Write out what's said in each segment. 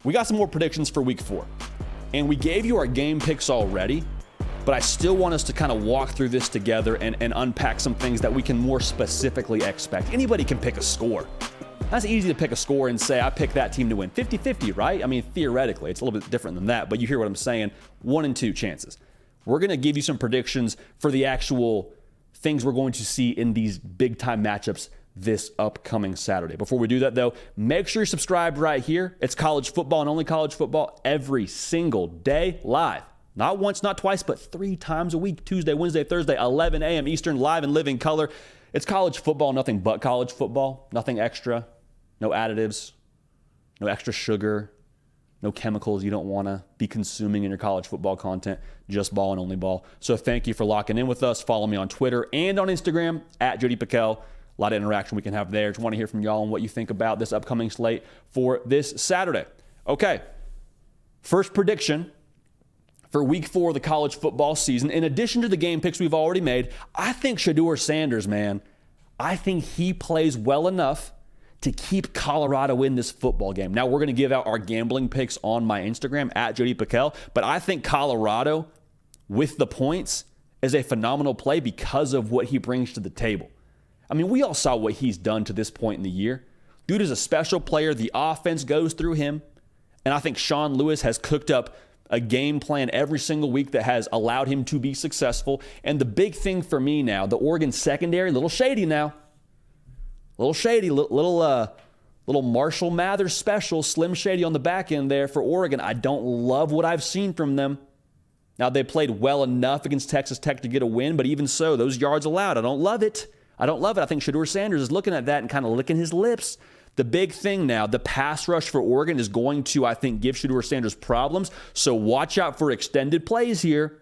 we got some more predictions for week 4. And we gave you our game picks already, but I still want us to kind of walk through this together and unpack some things that we can more specifically expect. Anybody can pick a score. That's easy to pick a score and say, I pick that team to win. 50-50, right? I mean, theoretically, it's a little bit different than that, but you hear what I'm saying. 1 and 2 chances. We're going to give you some predictions for the actual things we're going to see in these big-time matchups this upcoming Saturday. Before we do that, though, make sure you're subscribed right here. It's college football and only college football every single day live. Not once, not twice, but 3 times a week. Tuesday, Wednesday, Thursday, 11 a.m. Eastern, live and living color. It's college football, nothing but college football. Nothing extra. No additives. No extra sugar. No chemicals you don't want to be consuming in your college football content. Just ball and only ball. So thank you for locking in with us. Follow me on Twitter and on Instagram at JDPickell. A lot of interaction we can have there. Just want to hear from y'all on what you think about this upcoming slate for this Saturday. Okay, first prediction for week 4 of the college football season. In addition to the game picks we've already made, I think Shedeur Sanders, man, I think he plays well enough to keep Colorado in this football game. Now, we're going to give out our gambling picks on my Instagram at JDPickell, but I think Colorado, with the points, is a phenomenal play because of what he brings to the table. I mean, we all saw what he's done to this point in the year. Dude is a special player. The offense goes through him. And I think Sean Lewis has cooked up a game plan every single week that has allowed him to be successful. And the big thing for me now, the Oregon secondary, a little shady now. A little shady, little Marshall Mathers special, Slim Shady on the back end there for Oregon. I don't love what I've seen from them. Now, they played well enough against Texas Tech to get a win, but even so, those yards allowed, I don't love it. I think Shedeur Sanders is looking at that and kind of licking his lips. The big thing now, the pass rush for Oregon is going to, I think, give Shedeur Sanders problems. So watch out for extended plays here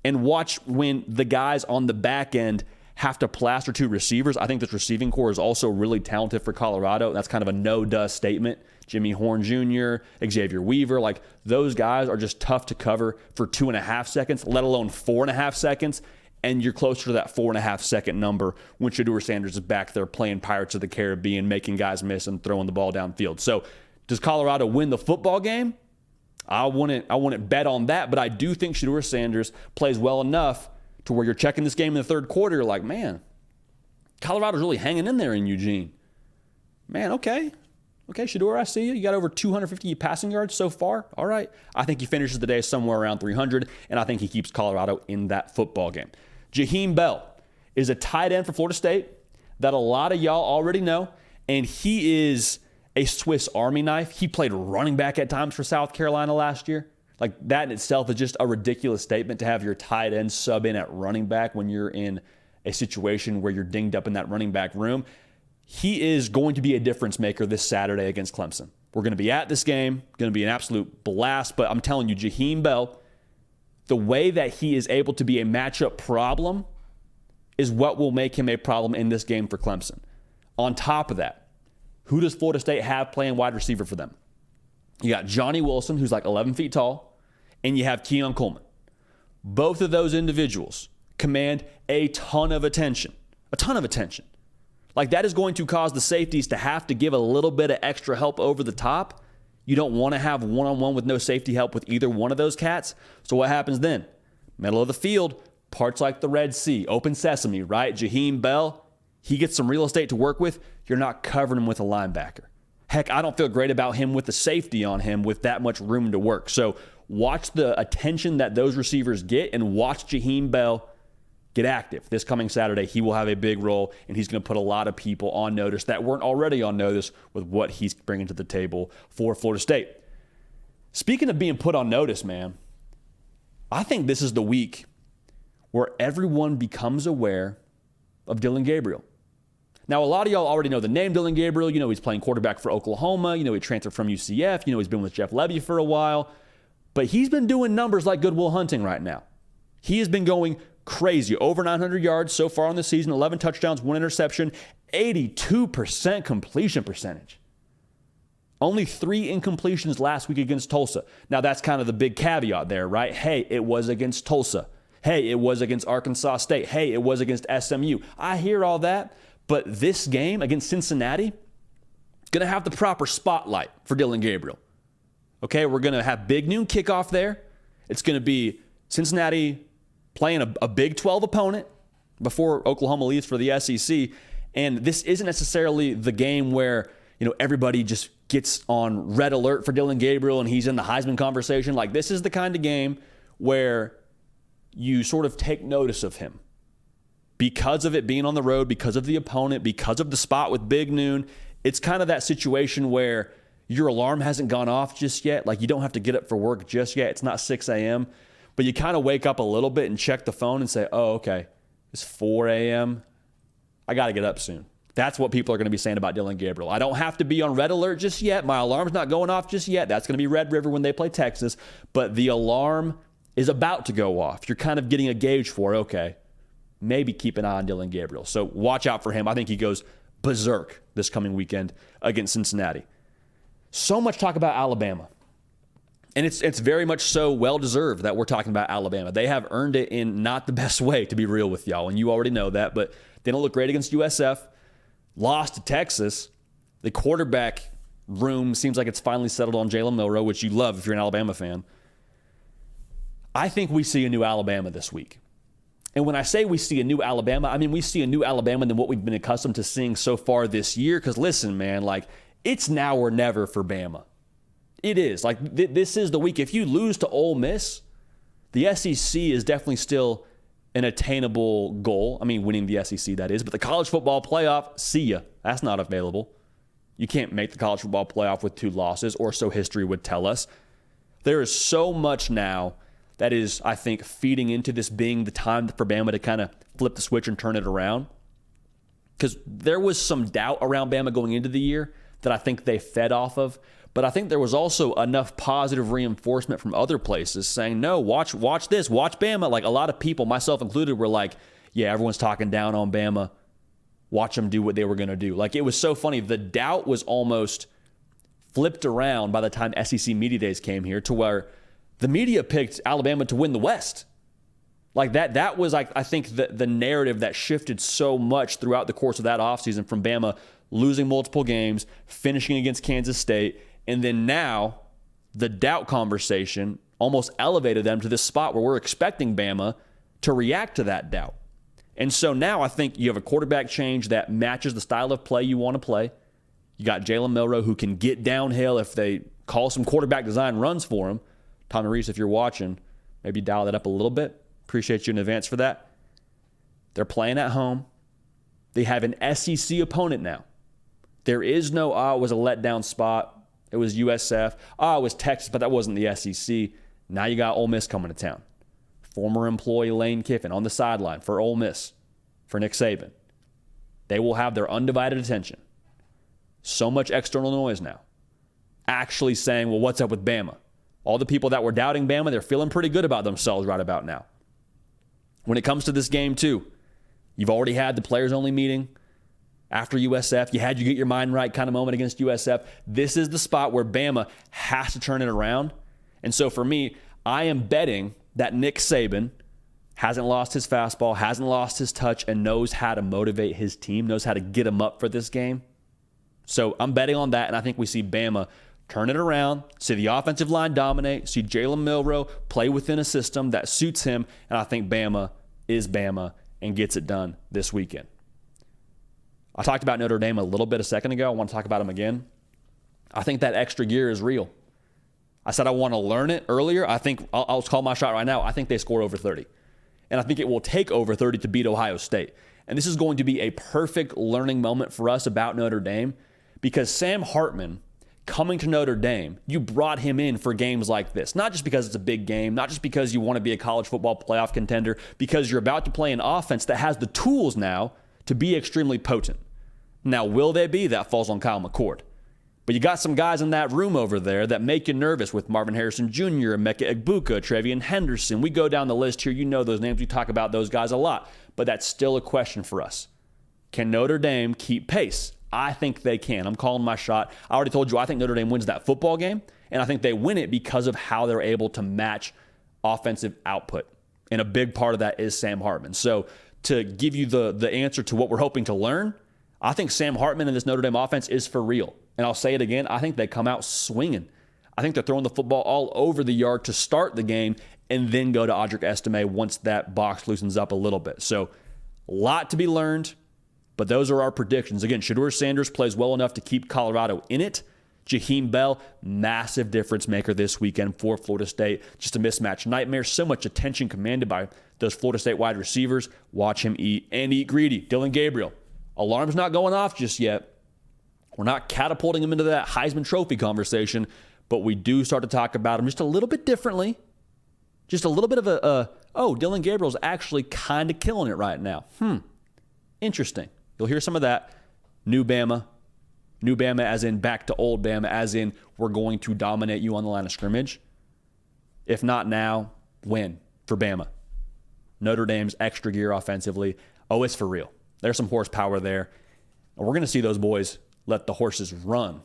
and watch when the guys on the back end have to plaster 2 receivers. I think this receiving core is also really talented for Colorado. That's kind of a no-duh statement. Jimmy Horn Jr., Xavier Weaver, like those guys are just tough to cover for 2.5 seconds, let alone 4.5 seconds. And you're closer to that 4.5 second number when Shedeur Sanders is back there playing Pirates of the Caribbean, making guys miss and throwing the ball downfield. So does Colorado win the football game? I wouldn't bet on that, but I do think Shedeur Sanders plays well enough to where you're checking this game in the third quarter, you're like, man, Colorado's really hanging in there in Eugene. Man, okay, Shedeur, I see you. You got over 250 passing yards so far. All right. I think he finishes the day somewhere around 300, and I think he keeps Colorado in that football game. Jaheim Bell is a tight end for Florida State that a lot of y'all already know, and he is a Swiss Army knife. He played running back at times for South Carolina last year. Like, that in itself is just a ridiculous statement to have your tight end sub in at running back when you're in a situation where you're dinged up in that running back room. He is going to be a difference maker this Saturday against Clemson. We're going to be at this game, going to be an absolute blast, but I'm telling you, Jaheim Bell, the way that he is able to be a matchup problem is what will make him a problem in this game for Clemson. On top of that, who does Florida State have playing wide receiver for them? You got Johnny Wilson, who's like 11 feet tall, and you have Keon Coleman. Both of those individuals command a ton of attention. Like, that is going to cause the safeties to have to give a little bit of extra help over the top. You don't want to have one-on-one with no safety help with either one of those cats. So what happens then? Middle of the field, parts like the Red Sea, open sesame, right? Jaheim Bell, he gets some real estate to work with. You're not covering him with a linebacker. Heck, I don't feel great about him with the safety on him with that much room to work. So watch the attention that those receivers get and watch Jaheim Bell get active. This coming Saturday, he will have a big role, and he's going to put a lot of people on notice that weren't already on notice with what he's bringing to the table for Florida State. Speaking of being put on notice, man, I think this is the week where everyone becomes aware of Dillon Gabriel. Now, a lot of y'all already know the name Dillon Gabriel. You know he's playing quarterback for Oklahoma. You know he transferred from UCF. You know he's been with Jeff Lebby for a while. But he's been doing numbers like Good Will Hunting right now. He has been going crazy. Over 900 yards so far on the season, 11 touchdowns, 1 interception, 82% completion percentage. Only 3 incompletions last week against Tulsa. Now, that's kind of the big caveat there, right? Hey, it was against Tulsa. Hey, it was against Arkansas State. Hey, it was against SMU. I hear all that. But this game against Cincinnati, going to have the proper spotlight for Dillon Gabriel. Okay, we're going to have big noon kickoff there. It's going to be Cincinnati playing a Big 12 opponent before Oklahoma leaves for the SEC. And this isn't necessarily the game where, everybody just gets on red alert for Dillon Gabriel and he's in the Heisman conversation. Like, this is the kind of game where you sort of take notice of him because of it being on the road, because of the opponent, because of the spot with Big Noon. It's kind of that situation where your alarm hasn't gone off just yet. Like, you don't have to get up for work just yet. It's not 6 a.m., but you kind of wake up a little bit and check the phone and say, oh, okay, it's 4 a.m. I got to get up soon. That's what people are going to be saying about Dillon Gabriel. I don't have to be on red alert just yet. My alarm's not going off just yet. That's going to be Red River when they play Texas. But the alarm is about to go off. You're kind of getting a gauge for, okay, maybe keep an eye on Dillon Gabriel. So watch out for him. I think he goes berserk this coming weekend against Cincinnati. So much talk about Alabama. And it's very much so well-deserved that we're talking about Alabama. They have earned it in not the best way, to be real with y'all, and you already know that. But they don't look great against USF. Lost to Texas. The quarterback room seems like it's finally settled on Jalen Milroe, which you love if you're an Alabama fan. I think we see a new Alabama this week. And when I say we see a new Alabama, I mean we see a new Alabama than what we've been accustomed to seeing so far this year. Because listen, man, it's now or never for Bama. It is. This is the week. If you lose to Ole Miss, the SEC is definitely still an attainable goal. I mean, winning the SEC, that is. But the college football playoff, see ya. That's not available. You can't make the college football playoff with 2 losses, or so history would tell us. There is so much now that is, I think, feeding into this being the time for Bama to kind of flip the switch and turn it around. Because there was some doubt around Bama going into the year that I think they fed off of. But I think there was also enough positive reinforcement from other places saying, no, watch this, watch Bama. Like, a lot of people, myself included, were like, yeah, everyone's talking down on Bama. Watch them do what they were going to do. Like, it was so funny. The doubt was almost flipped around by the time SEC Media Days came here to where the media picked Alabama to win the West. Like, that was, I think, the narrative that shifted so much throughout the course of that offseason from Bama losing multiple games, finishing against Kansas State. And then now, the doubt conversation almost elevated them to this spot where we're expecting Bama to react to that doubt. And so now I think you have a quarterback change that matches the style of play you want to play. You got Jalen Milroe, who can get downhill if they call some quarterback design runs for him. Tommy Reese, if you're watching, maybe dial that up a little bit. Appreciate you in advance for that. They're playing at home. They have an SEC opponent now. There is no, it was a letdown spot. It was USF. It was Texas, but that wasn't the SEC. Now you got Ole Miss coming to town. Former employee Lane Kiffin on the sideline for Ole Miss, for Nick Saban. They will have their undivided attention. So much external noise now. Actually saying, well, what's up with Bama? All the people that were doubting Bama, they're feeling pretty good about themselves right about now. When it comes to this game, too, you've already had the players-only meeting. After USF, you get your mind right kind of moment against USF. This is the spot where Bama has to turn it around. And so for me, I am betting that Nick Saban hasn't lost his fastball, hasn't lost his touch, and knows how to motivate his team, knows how to get them up for this game. So I'm betting on that, and I think we see Bama turn it around, see the offensive line dominate, see Jalen Milroe play within a system that suits him, and I think Bama is Bama and gets it done this weekend. I talked about Notre Dame a little bit a second ago. I want to talk about them again. I think that extra gear is real. I said I want to learn it earlier. I think I'll call my shot right now. I think they score over 30. And I think it will take over 30 to beat Ohio State. And this is going to be a perfect learning moment for us about Notre Dame because Sam Hartman coming to Notre Dame, you brought him in for games like this. Not just because it's a big game, not just because you want to be a college football playoff contender, because you're about to play an offense that has the tools now to be extremely potent. Now, will they be? That falls on Kyle McCord. But you got some guys in that room over there that make you nervous with Marvin Harrison Jr., Emeka Egbuka, Trevian Henderson. We go down the list here. You know those names. We talk about those guys a lot. But that's still a question for us. Can Notre Dame keep pace? I think they can. I'm calling my shot. I already told you I think Notre Dame wins that football game, and I think they win it because of how they're able to match offensive output. And a big part of that is Sam Hartman. So to give you the answer to what we're hoping to learn, I think Sam Hartman and this Notre Dame offense is for real. And I'll say it again, I think they come out swinging. I think they're throwing the football all over the yard to start the game and then go to Audric Estime once that box loosens up a little bit. So a lot to be learned, but those are our predictions. Again, Shedeur Sanders plays well enough to keep Colorado in it. Jaheim Bell, massive difference maker this weekend for Florida State. Just a mismatch nightmare. So much attention commanded by those Florida State wide receivers. Watch him eat and eat greedy. Dylan Gabriel, alarm's not going off just yet. We're not catapulting him into that Heisman Trophy conversation, but we do start to talk about him just a little bit differently. Just a little bit of Dylan Gabriel's actually kind of killing it right now. Interesting. You'll hear some of that. New Bama as in back to old Bama, as in we're going to dominate you on the line of scrimmage. If not now, when for Bama? Notre Dame's extra gear offensively. Oh, it's for real. There's some horsepower there. And we're going to see those boys let the horses run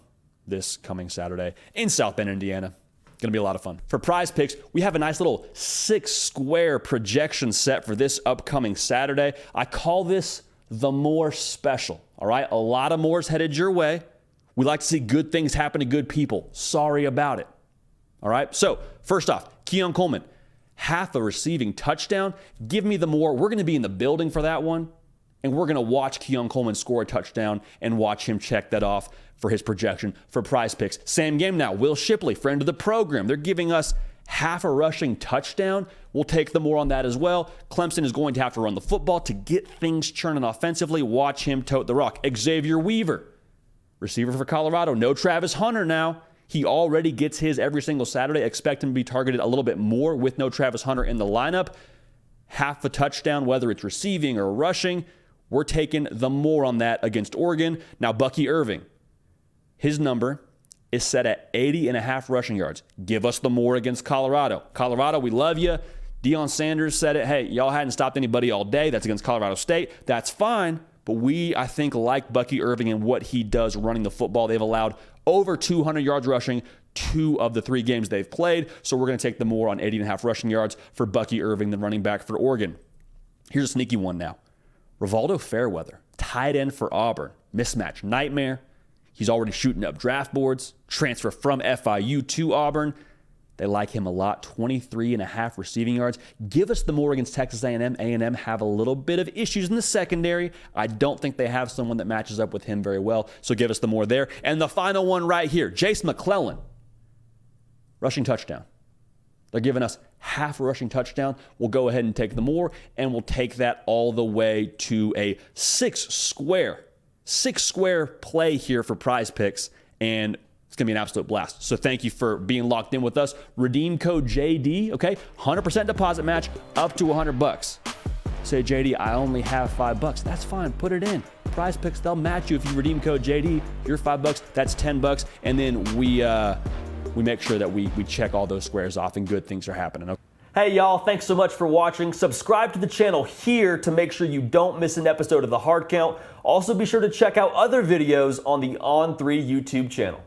this coming Saturday in South Bend, Indiana. Going to be a lot of fun. For PrizePicks, we have a nice little 6-square projection set for this upcoming Saturday. I call this the more special, all right? A lot of mores headed your way. We like to see good things happen to good people. Sorry about it, all right? So first off, Keon Coleman, half a receiving touchdown. Give me the more. We're going to be in the building for that one, and we're going to watch Keon Coleman score a touchdown and watch him check that off for his projection for PrizePicks. Same game now. Will Shipley, friend of the program. They're giving us half a rushing touchdown. We'll take the more on that as well. Clemson is going to have to run the football to get things churning offensively. Watch him tote the rock. Xavier Weaver, receiver for Colorado. No Travis Hunter now. He already gets his every single Saturday. Expect him to be targeted a little bit more with no Travis Hunter in the lineup. Half a touchdown, whether it's receiving or rushing. We're taking the more on that against Oregon. Now, Bucky Irving, his number is set at 80.5 rushing yards. Give us the more against Colorado. Colorado, we love you. Deion Sanders said it. Hey, y'all hadn't stopped anybody all day. That's against Colorado State. That's fine. But we, I think, like Bucky Irving and what he does running the football. They've allowed over 200 yards rushing 2 of the 3 games they've played. So we're going to take the more on 80.5 rushing yards for Bucky Irving, the running back for Oregon. Here's a sneaky one now. Rivaldo Fairweather, tight end for Auburn. Mismatch nightmare. He's already shooting up draft boards. Transfer from FIU to Auburn. They like him a lot. 23.5 receiving yards. Give us the more against Texas A&M. A&M have a little bit of issues in the secondary. I don't think they have someone that matches up with him very well. So give us the more there. And the final one right here. Jace McClellan. Rushing touchdown. They're giving us half a rushing touchdown. We'll go ahead and take the more, and we'll take that all the way to a 6-square play here for PrizePicks, and it's going to be an absolute blast. So thank you for being locked in with us. Redeem code JD, okay? 100% deposit match up to $100. Say, JD, I only have $5. That's fine. Put it in. PrizePicks, they'll match you if you redeem code JD. Your $5, that's $10, and then we make sure that we check all those squares off and good things are happening. Okay? Hey y'all, thanks so much for watching. Subscribe to the channel here to make sure you don't miss an episode of The Hard Count. Also be sure to check out other videos on the On3 YouTube channel.